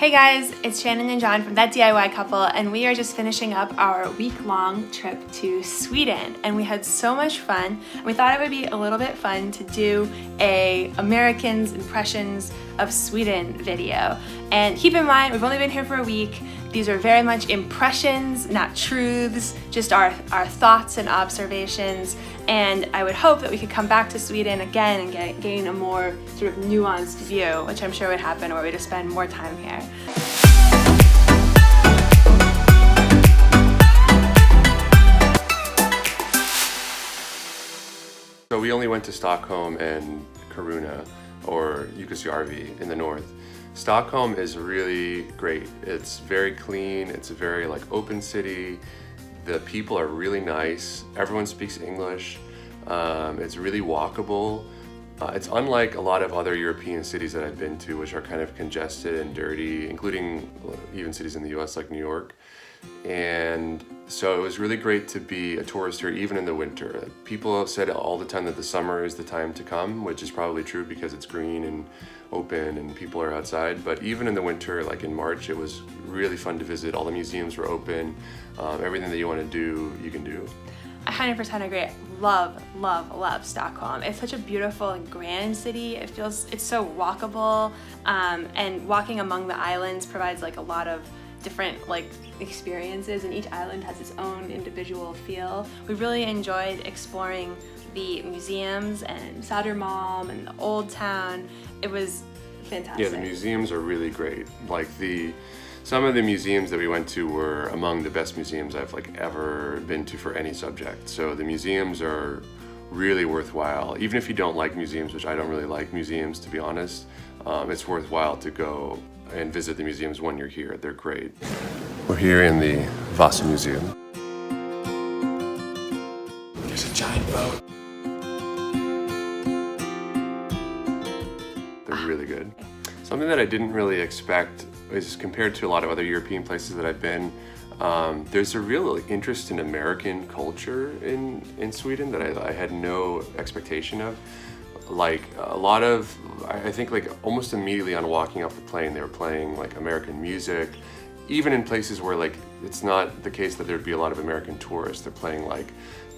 Hey guys, it's Shannon and John from That DIY Couple, and we are just finishing up our week-long trip to Sweden, and we had so much fun. We thought it would be a little bit fun to do a Americans' impressions of Sweden video. And keep in mind, we've only been here for a week. These are very much impressions, not truths, just our thoughts and observations. And I would hope that we could come back to Sweden again and gain a more sort of nuanced view, which I'm sure would happen were we to spend more time here. So we only went to Stockholm and Kiruna, or JUKKASJÄRVI in the north. Stockholm is really great. It's very clean, it's a very open city. The people are really nice, everyone speaks English. It's really walkable. It's unlike a lot of other European cities that I've been to, which are kind of congested and dirty, including even cities in the US like New York. And so it was really great to be a tourist here, even in the winter. People have said all the time that the summer is the time to come, which is probably true because it's green and open and people are outside. But even in the winter, like in March, it was really fun to visit. All the museums were open. Everything that you want to do, you can do. I 100% agree. Love Stockholm. It's such a beautiful and grand city. It's so walkable, and walking among the islands provides a lot of different experiences, and each island has its own individual feel. We really enjoyed exploring the museums and Södermalm and the Old Town. It was fantastic. Yeah, the museums are really great. Some of the museums that we went to were among the best museums I've ever been to for any subject. So the museums are really worthwhile. Even if you don't like museums, which I don't really like museums to be honest, it's worthwhile to go and visit the museums when you're here. They're great. We're here in the Vasa Museum. There's a giant boat. They're really good. Something that I didn't really expect is, compared to a lot of other European places that I've been, there's a real interest in American culture in Sweden that I had no expectation of. I think almost immediately on walking off the plane, they were playing American music. Even in places where it's not the case that there'd be a lot of American tourists, they're playing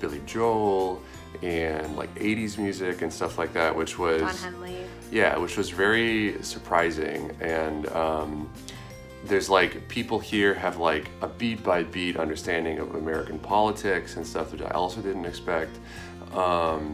Billy Joel and 80s music and stuff like that, which was Don Henley. Yeah, which was very surprising. And there's people here have a beat by beat understanding of American politics and stuff, which I also didn't expect.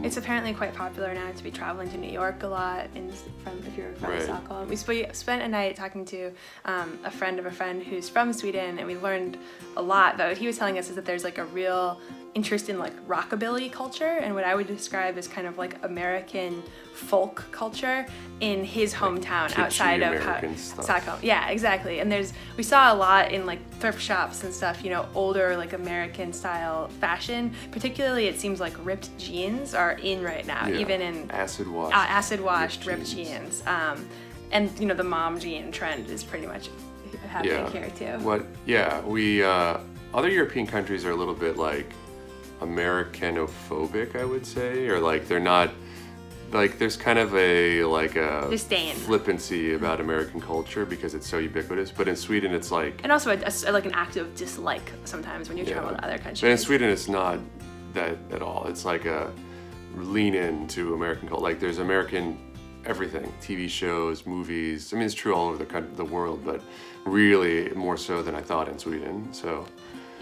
It's apparently quite popular now to be traveling to New York a lot, if you're from Right. Stockholm. We spent a night talking to a friend of a friend who's from Sweden, and we learned a lot. But what he was telling us is that there's a real interest in rockabilly culture, and what I would describe as kind of American folk culture in his hometown outside of Stockholm. Yeah, exactly. And we saw a lot in thrift shops and stuff, older American style fashion. Particularly, it seems ripped jeans are in right now, Yeah. even in acid washed ripped jeans. And the mom jean trend is pretty much happening here too. We other European countries are a little bit Americanophobic, I would say, or they're not there's kind of a disdain, flippancy about American culture because it's so ubiquitous. But in Sweden, it's and also an act of dislike sometimes when you travel to other countries. But in Sweden, it's not that at all. It's a lean into American culture. There's American everything, TV shows, movies. I mean, it's true all over the world, but really more so than I thought in Sweden. So.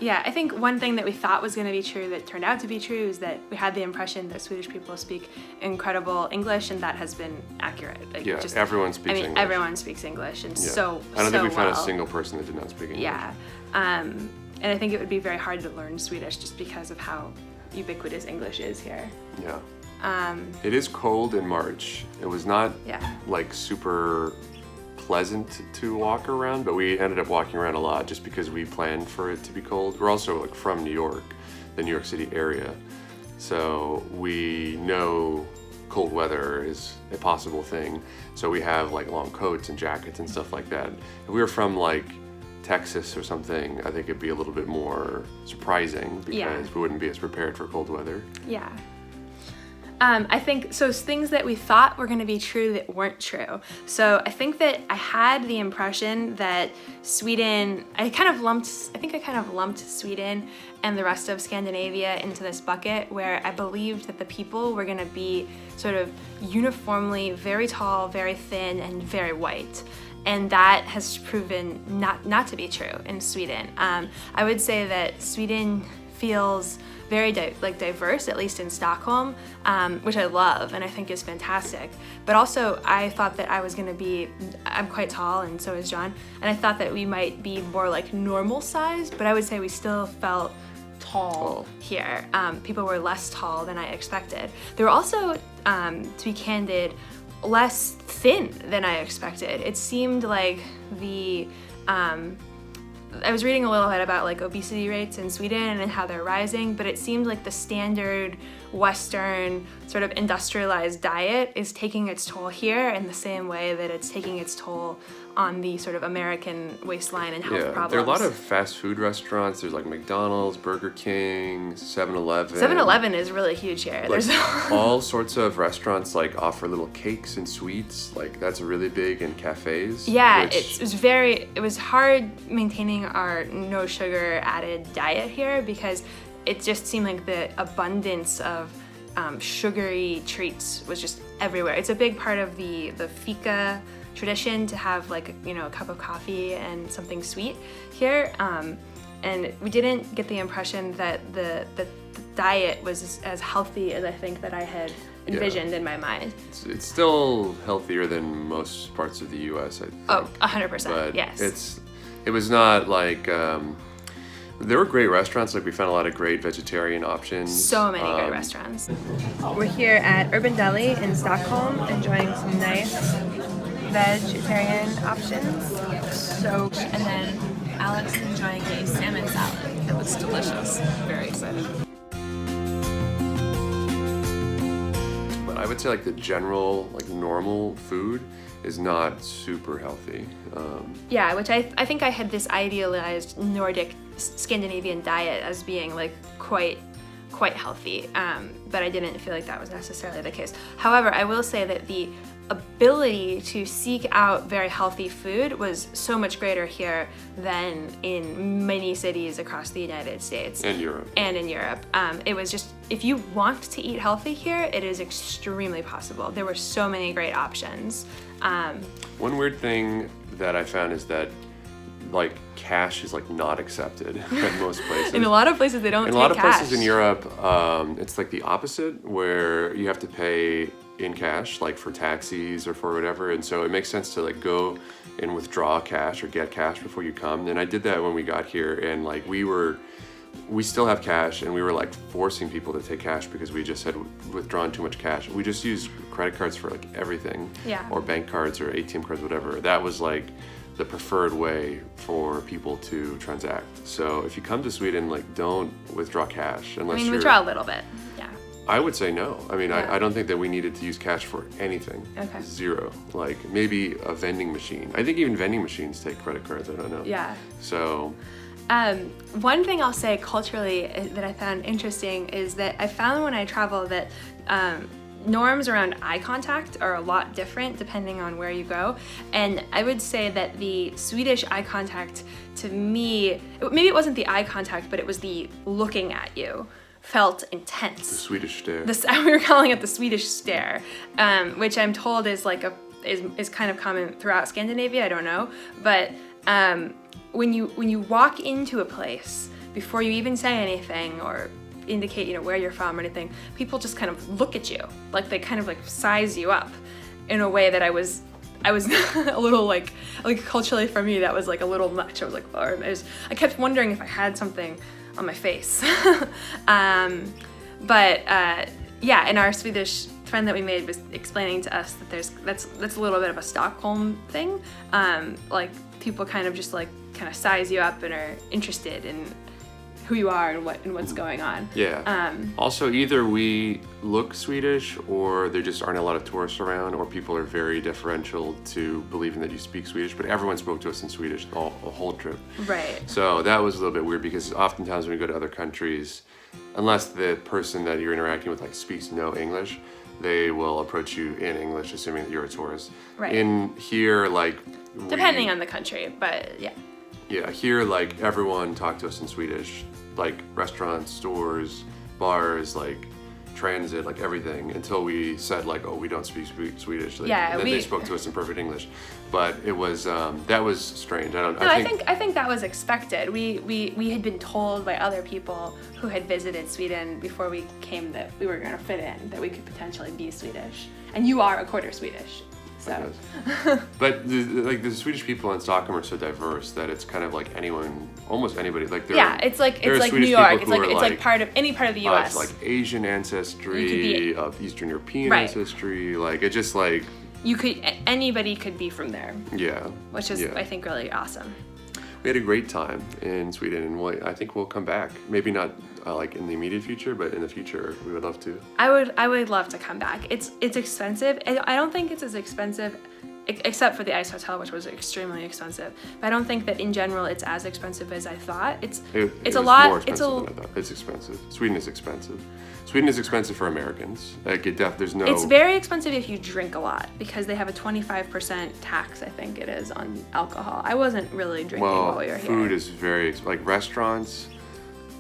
Yeah, I think one thing that we thought was going to be true that turned out to be true is that we had the impression that Swedish people speak incredible English, and that has been accurate. Everyone speaks English. Everyone speaks English, and I don't think we found a single person that did not speak English. Yeah, and I think it would be very hard to learn Swedish just because of how ubiquitous English is here. Yeah. It is cold in March. It was not super pleasant to walk around, but we ended up walking around a lot just because we planned for it to be cold. We're also from New York, the New York City area, so we know cold weather is a possible thing. So we have long coats and jackets and stuff like that. If we were from Texas or something, I think it'd be a little bit more surprising because we wouldn't be as prepared for cold weather. Yeah. I think, so things that we thought were going to be true that weren't true. So I think that I had the impression that Sweden, I kind of lumped Sweden and the rest of Scandinavia into this bucket where I believed that the people were going to be sort of uniformly very tall, very thin, and very white. And that has proven not to be true in Sweden. I would say that Sweden feels very diverse, at least in Stockholm, which I love and I think is fantastic. But also I thought that I'm quite tall and so is John, and I thought that we might be more like normal size, but I would say we still felt tall here. People were less tall than I expected. They were also, to be candid, less thin than I expected. It seemed like I was reading a little bit about like obesity rates in Sweden and how they're rising, but it seemed like the standard Western sort of industrialized diet is taking its toll here in the same way that it's taking its toll on the sort of American waistline and health problems. There are a lot of fast food restaurants. There's like McDonald's, Burger King, 7-Eleven. 7-Eleven is really huge here. Like there's all sorts of restaurants like offer little cakes and sweets. Like that's really big in cafes. Yeah, it was hard maintaining our no sugar added diet here because it just seemed like the abundance of sugary treats was just everywhere. It's a big part of the fika tradition to have like a cup of coffee and something sweet here, and we didn't get the impression that the diet was as healthy as I think that I had envisioned in my mind. It's still healthier than most parts of the U.S. I think. Oh, 100%. But yes. It was not like. There were great restaurants, like we found a lot of great vegetarian options. So many great restaurants. We're here at Urban Deli in Stockholm, enjoying some nice vegetarian options. And then Alex is enjoying a salmon salad. It looks delicious. Very excited. But I would say like the general, like normal food is not super healthy. Yeah, which I think I had this idealized Nordic Scandinavian diet as being like quite healthy, but I didn't feel like that was necessarily the case. However, I will say that the ability to seek out very healthy food was so much greater here than in many cities across the United States. And Europe. It was just, if you want to eat healthy here, it is extremely possible. There were so many great options. One weird thing that I found is that like cash is like not accepted in most places. In a lot of places they don't take cash. In a lot of places in Europe, it's like the opposite, where you have to pay in cash, like for taxis or for whatever, and so it makes sense to like go and withdraw cash or get cash before you come. And I did that when we got here, and like we still have cash, and we were like forcing people to take cash because we just had withdrawn too much cash. We just used credit cards for like everything, or bank cards or ATM cards, whatever. That was like the preferred way for people to transact. So if you come to Sweden, like don't withdraw cash unless you're... withdraw a little bit, yeah. I would say no. I mean, I don't think that we needed to use cash for anything. Okay. Zero. Like maybe a vending machine. I think even vending machines take credit cards, I don't know. Yeah. So... one thing I'll say culturally that I found interesting is that I found when I travel that norms around eye contact are a lot different depending on where you go. And I would say that the Swedish eye contact to me, maybe it wasn't the eye contact, but it was the looking at you, felt intense. The Swedish stare. We were calling it the Swedish stare, which I'm told is like is kind of common throughout Scandinavia, I don't know. But when you walk into a place, before you even say anything or indicate where you're from or anything, people just kind of look at you, like they kind of like size you up in a way that I was a little like culturally for me that was like a little much. I was like, I kept wondering if I had something on my face. Yeah, and our Swedish friend that we made was explaining to us that that's a little bit of a Stockholm thing. Like people kind of size you up and are interested in who you are and what's going on. Yeah. Also, either we look Swedish, or there just aren't a lot of tourists around, or people are very deferential to believing that you speak Swedish. But everyone spoke to us in Swedish the whole trip. Right. So that was a little bit weird because oftentimes when we go to other countries, unless the person that you're interacting with like speaks no English, they will approach you in English, assuming that you're a tourist. Right. In here, like depending on the country, but yeah. Yeah, here like everyone talked to us in Swedish, like restaurants, stores, bars, like transit, like everything, until we said like, oh, we don't speak Swedish. Like, yeah, and then they spoke to us in perfect English. But it was that was strange. I think that was expected. We had been told by other people who had visited Sweden before we came that we were going to fit in, that we could potentially be Swedish, and you are a quarter Swedish. So. But the Swedish people in Stockholm are so diverse that it's kind of like anyone, almost anybody. Like it's like New York. It's like part of any part of the U.S. Like Asian ancestry, of Eastern European ancestry. Like it just like anybody could be from there. Yeah. Which is I think really awesome. We had a great time in Sweden, and I think we'll come back. Maybe not like in the immediate future, but in the future we would love to. I would love to come back. It's expensive. I don't think it's as expensive, except for the ice hotel, which was extremely expensive. But I don't think that in general it's as expensive as I thought. It's a lot. More expensive than I thought. It's expensive. Sweden is expensive. Sweden is expensive for Americans. Like there's no. It's very expensive if you drink a lot, because they have a 25% tax, I think it is, on alcohol. I wasn't really drinking while we were here. Food is very like restaurants.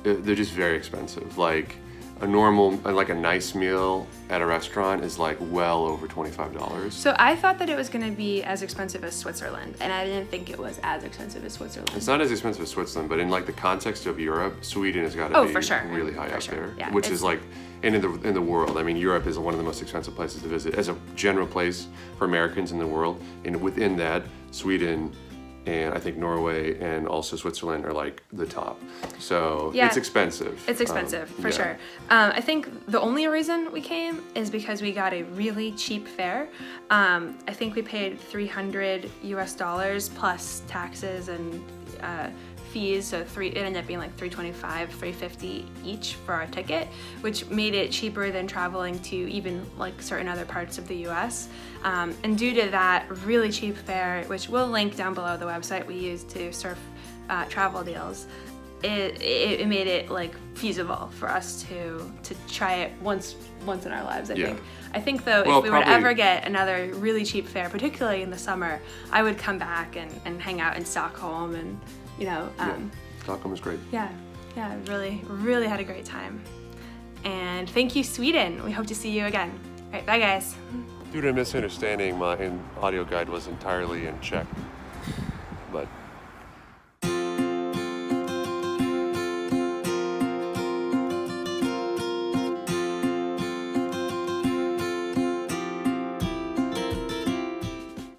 They're just very expensive. Like a nice meal at a restaurant is like well over $25. So I thought that it was going to be as expensive as Switzerland, and I didn't think it was as expensive as Switzerland. It's not as expensive as Switzerland, but in like the context of Europe, Sweden has got to be really high up there, yeah, which is like, and in the world. I mean, Europe is one of the most expensive places to visit as a general place for Americans in the world, and within that, Sweden and I think Norway and also Switzerland are like the top. So it's expensive. It's expensive for sure. I think the only reason we came is because we got a really cheap fare. I think we paid $300 US plus taxes and fees, so it ended up being like $325, $350 each for our ticket, which made it cheaper than traveling to even like certain other parts of the US. And due to that really cheap fare, which we'll link down below the website we use to surf travel deals, it made it like feasible for us to try it once in our lives. I think though, if we were to ever get another really cheap fare, particularly in the summer, I would come back and hang out in Stockholm and Stockholm is great. Yeah, really had a great time. And thank you, Sweden. We hope to see you again. All right, bye guys. Due to a misunderstanding, my audio guide was entirely in Czech, but